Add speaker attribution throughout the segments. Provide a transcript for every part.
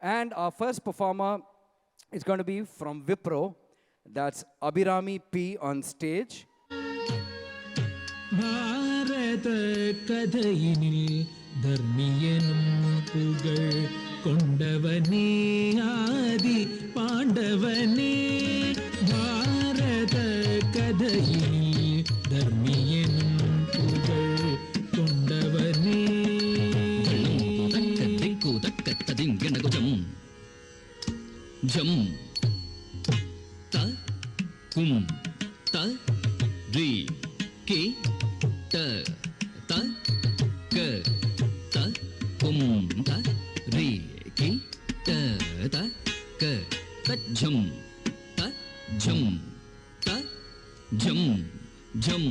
Speaker 1: And our first performer is going to be from Wipro. That's Abhirami P on stage.
Speaker 2: பாரத கதையினில் தர்மியனும் புகழ் கொண்டவனே ஆதி பாண்டவனே. பாரத கதையினில் தர்மியனும் புகழ் கொண்டவனே.
Speaker 3: ஜம் த கும் த ரி கி ட த க த கும் த ரி கி ட த க த ஜம் த ஜம் த ஜம் ஜம்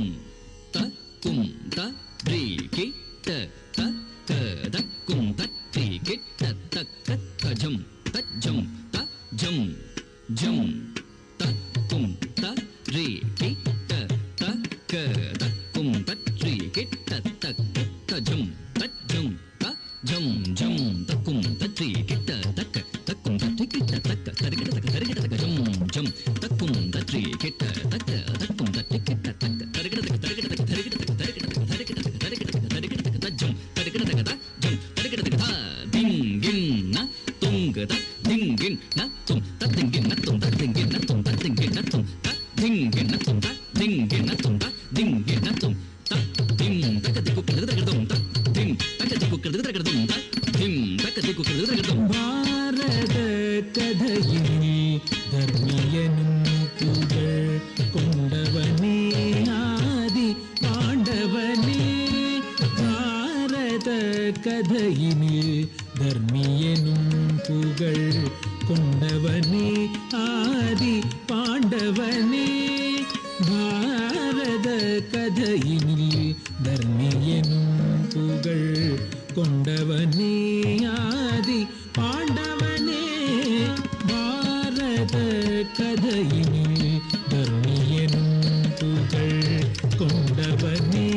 Speaker 3: த கும் த ரி கி ட த க த கும் த ரி கி ட த க த ஜம் த ஜம் த ஜம் ஜம் த கும் த ரி கி ட த க த கும் த ரி கி ட த க த ஜம் த ஜம் த ஜம் ஜம் த கும் த ரி கி ட த க த கும் த ரி கி ட த க த ரி கி ட த க த ரி கி ட த க ஜம் ஜம் த கும் த ரி கி ட த க த கும் த ரி கி ட த க த ரி கி ட த க த ரி கி ட த க த ரி கி ட த க த ரி கி ட த க த ரி கி ட த க த ரி கி ட த க த ரி கி ட த க த ஜம் த ரி கி ட த க த ஜம் த ரி கி ட த க த திங் கின் ந துங்க த திங் கின் ந தும் த திங் கின் ந தும் த திங் கின் ந தும் த திங் கின் ந தும் த திங் கின் ந தும் த திங் கின் ந தும் த திங் கின் ந தும் த திம் த க தி கு க த க தும் த திம் த க தி கு க த க தும் த திம் த க தி கு க த க தும்.
Speaker 2: பாரத கதையினில் தர்மியனும் புகழ் கொண்டவனே ஆதி பாண்டவனே. பாரத கதையினில் தர்மியனும் புகழ் கொண்டவனே ஆதி பாண்டவனே. பாரத கதையினில் தர்மியனும் புகழ் கொண்டவனே ஆதி பாண்டவனே. பாரத கதையினில் தர்மியனும் புகழ் கொண்டவனே